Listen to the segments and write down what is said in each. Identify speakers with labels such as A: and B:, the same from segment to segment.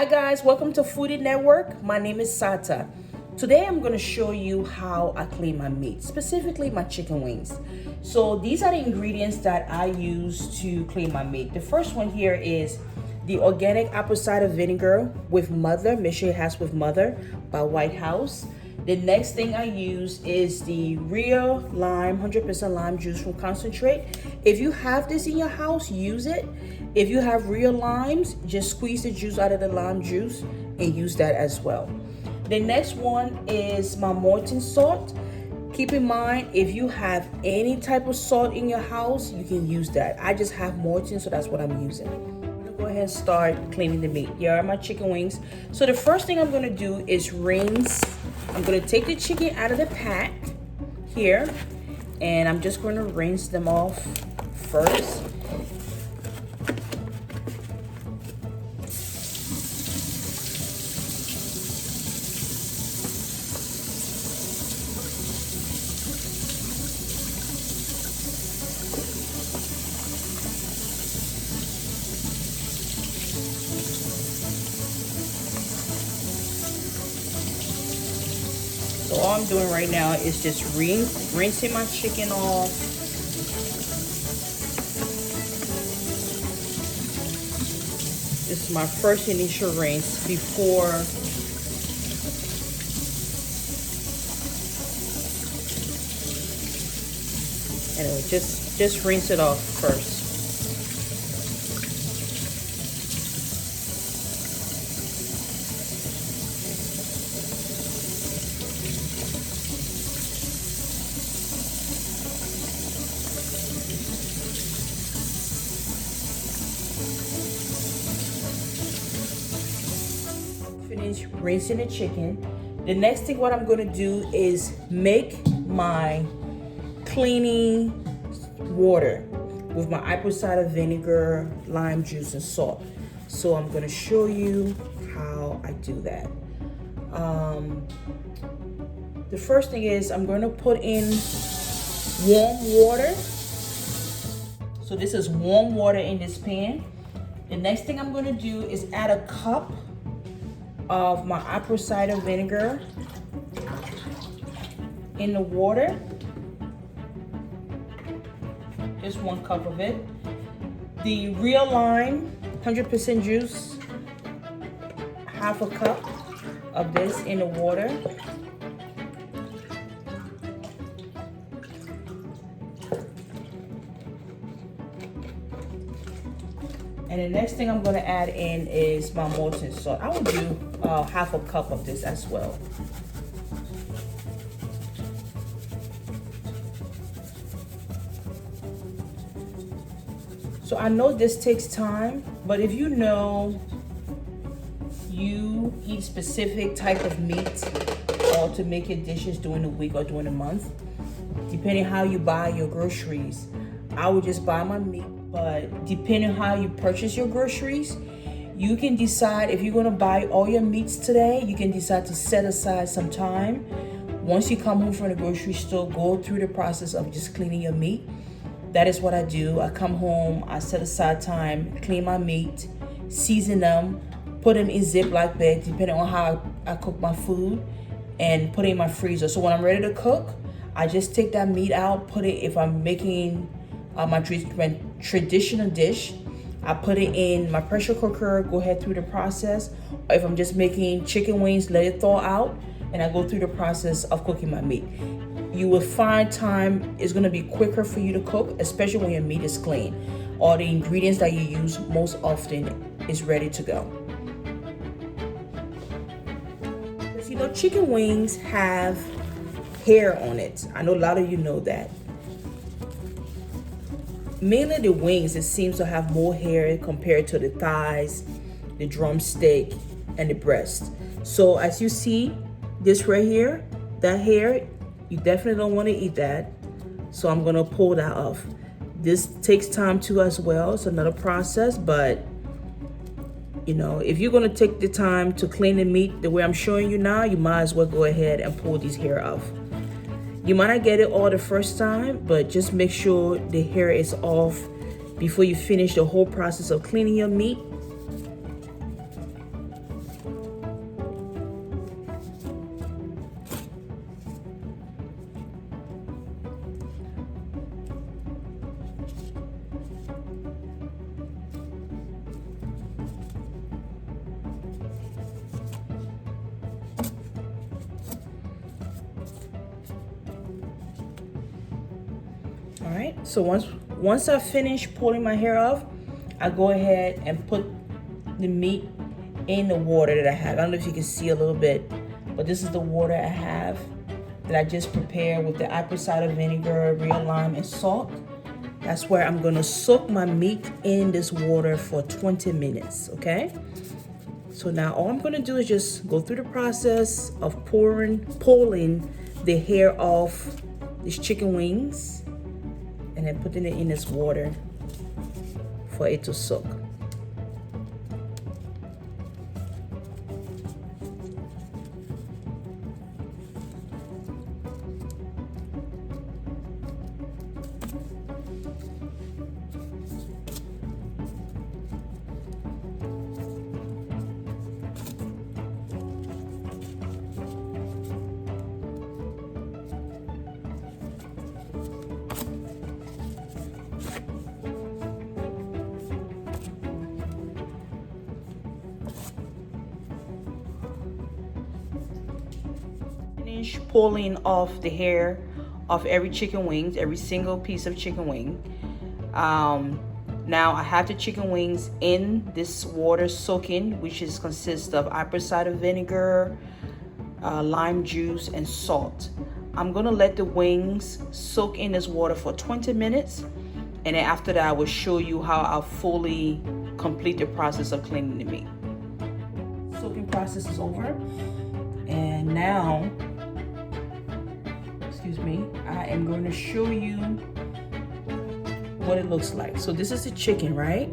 A: Hi guys, welcome to Foodie Network. My name is Sata. Today I'm going to show you how I clean my meat, specifically my chicken wings. So these are the ingredients that I use to clean my meat. The first one here is the organic apple cider vinegar with Mother. Make sure it has with Mother by White House. The next thing I use is the real lime, 100% lime juice from concentrate. If you have this in your house, use it. If you have real limes, just squeeze the juice out of the lime juice and use that as well. The next one is my Morton salt. Keep in mind, if you have any type of salt in your house, you can use that. I just have Morton, so that's what I'm using. I'm gonna go ahead and start cleaning the meat. Here are my chicken wings. So the first thing I'm gonna do is rinse. I'm gonna take the chicken out of the pack here, and I'm just gonna rinse them off first. So all I'm doing right now is just rinsing my chicken off. This is my first initial rinse before anyway, just rinse it off first. Finish rinsing the chicken. The next thing what I'm going to do is make my cleaning water with my apple cider vinegar, lime juice, and salt. So I'm going to show you how I do that. The first thing is I'm going to put in warm water. So this is warm water in this pan. The next thing I'm going to do is add a cup of my apple cider vinegar in the water. Just 1 cup of it. The real lime, 100% juice, half a cup of this in the water. And the next thing I'm going to add in is my Morton salt. I will do half a cup of this as well. So I know this takes time, but if you know you eat specific type of meat or to make your dishes during the week or during the month, depending how you buy your groceries, I would just buy my meat. But depending on how you purchase your groceries, you can decide if you're going to buy all your meats today, you can decide to set aside some time. Once you come home from the grocery store, go through the process of just cleaning your meat. That is what I do. I come home, I set aside time, clean my meat, season them, put them in Ziploc bags, depending on how I cook my food, and put it in my freezer. So when I'm ready to cook, I just take that meat out, put it, if I'm making my traditional dish, I put it in my pressure cooker, go ahead through the process. Or if I'm just making chicken wings, let it thaw out, and I go through the process of cooking my meat. You will find time is going to be quicker for you to cook, especially when your meat is clean. All the ingredients that you use most often is ready to go. Because you know, chicken wings have hair on it. I know a lot of you know that. Mainly the wings, it seems to have more hair compared to the thighs, the drumstick, and the breast. So as you see, this right here, that hair, you definitely don't want to eat that. So I'm gonna pull that off. This takes time too as well. It's another process, but you know, if you're gonna take the time to clean the meat the way I'm showing you now, you might as well go ahead and pull these hair off. You might not get it all the first time, but just make sure the hair is off before you finish the whole process of cleaning your meat. So once I finish pulling my hair off, I go ahead and put the meat in the water that I have. I don't know if you can see a little bit, but this is the water I have that I just prepared with the apple cider vinegar, real lime, and salt. That's where I'm gonna soak my meat in this water for 20 minutes, okay? So now all I'm gonna do is just go through the process of pulling the hair off these chicken wings and then putting it in this water for it to soak. Finish pulling off the hair of every chicken wings, every single piece of chicken wing. Now I have the chicken wings in this water soaking, which consists of apple cider vinegar, lime juice, and salt. I'm gonna let the wings soak in this water for 20 minutes, and then after that I will show you how I'll fully complete the process of cleaning the meat. Soaking process is over, and now, excuse me, I am going to show you what it looks like. So this is the chicken, right?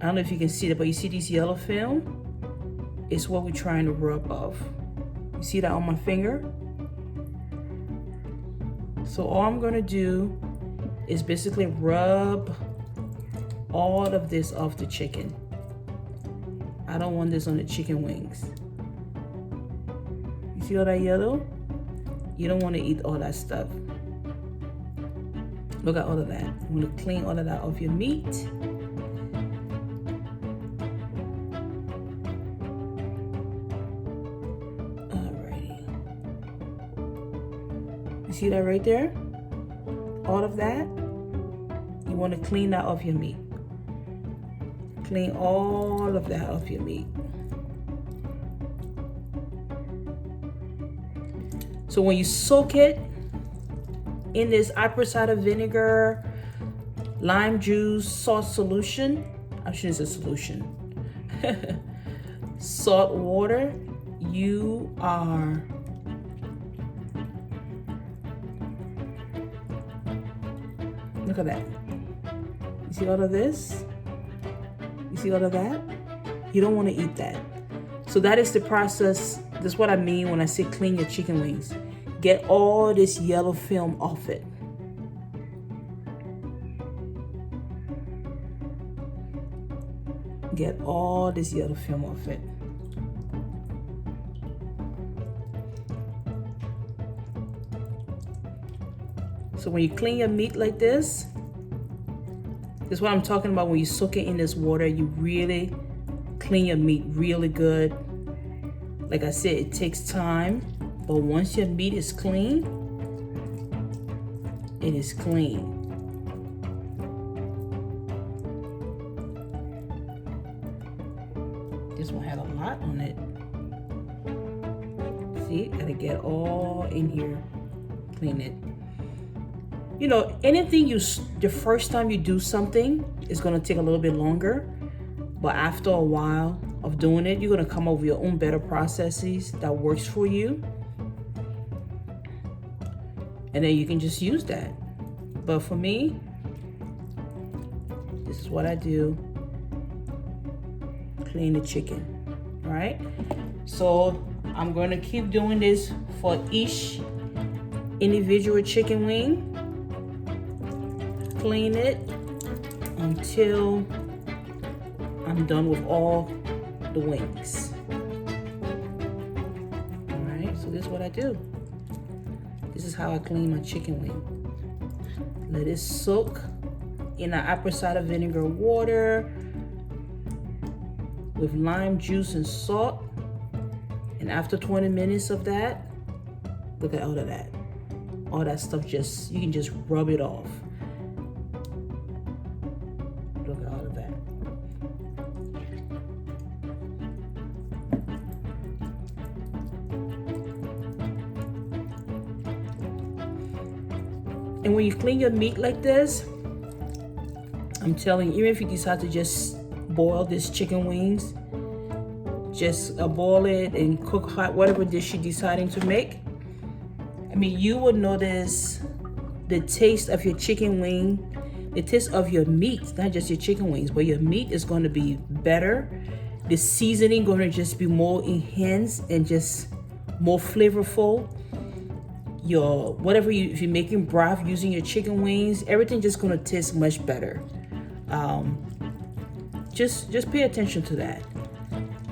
A: I don't know if you can see it, but you see this yellow film? It's what we're trying to rub off. You see that on my finger? So all I'm gonna do is basically rub all of this off the chicken. I don't want this on the chicken wings. You see all that yellow? You don't want to eat all that stuff. Look at all of that. I'm going to clean all of that off your meat. Alrighty. You see that right there? All of that. You want to clean that off your meat. Clean all of that off your meat. So when you soak it in this apple cider vinegar, lime juice, salt solution, I shouldn't say solution, salt water, you are look at that. You see all of this? You see all of that? You don't want to eat that. So that is the process. That's what I mean when I say clean your chicken wings. Get all this yellow film off it. Get all this yellow film off it. So when you clean your meat like this is what I'm talking about. When you soak it in this water, you really clean your meat really good. Like I said, it takes time, but once your meat is clean, it is clean. This one had a lot on it. See, gotta get all in here, clean it. You know, anything the first time you do something is gonna take a little bit longer, but after a while of doing it, you're gonna come up with your own better processes that works for you. And then you can just use that. But for me, this is what I do. Clean the chicken, all right? So I'm gonna keep doing this for each individual chicken wing. Clean it until I'm done with all the wings. All right, so this is what I do. This is how I clean my chicken wing. Let it soak in an apple cider vinegar water with lime juice and salt. And after 20 minutes of that, look at all of that. All that stuff you can just rub it off. And when you clean your meat like this, I'm telling you, even if you decide to just boil this chicken wings, just boil it and cook hot whatever dish you're deciding to make. I mean, you will notice the taste of your chicken wing, the taste of your meat, not just your chicken wings, but your meat is going to be better. The seasoning going to just be more enhanced and just more flavorful. Your whatever you, if you're making broth using your chicken wings, everything just going to taste much better. Just pay attention to that.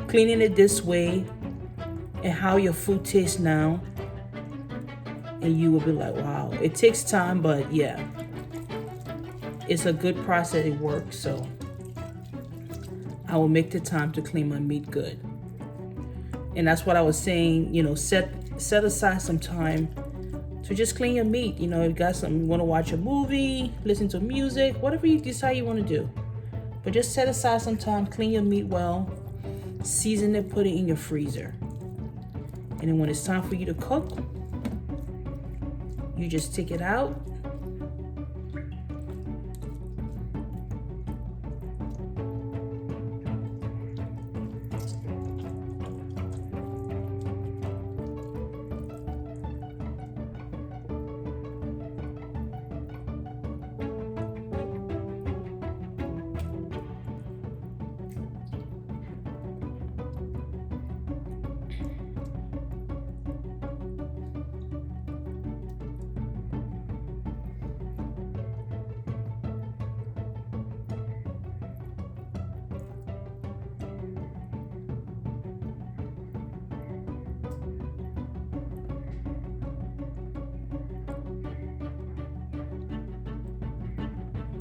A: Cleaning it this way and how your food tastes now, and you will be like, wow. It takes time, but yeah, it's a good process. It works. So I will make the time to clean my meat good. And that's what I was saying, you know, set aside some time to just clean your meat. You know, if you got something, you want to watch a movie, listen to music, whatever you decide you want to do. But just set aside some time, clean your meat well, season it, put it in your freezer. And then when it's time for you to cook, you just take it out.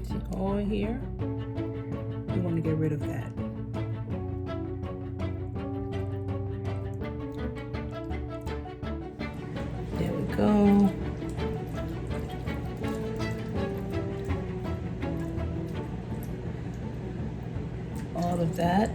A: See all here? You want to get rid of that. There we go. All of that.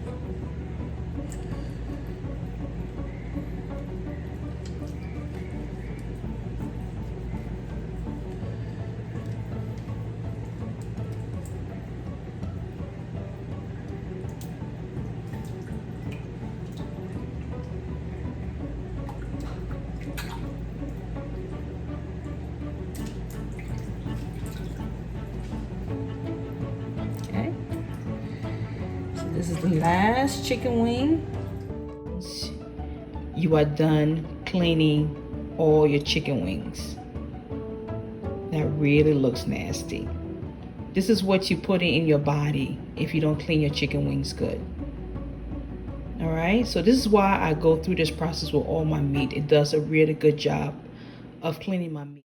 A: This is the last chicken wing. You are done cleaning all your chicken wings. That really looks nasty. This is what you put in your body if you don't clean your chicken wings good. All right, so this is why I go through this process with all my meat. It does a really good job of cleaning my meat.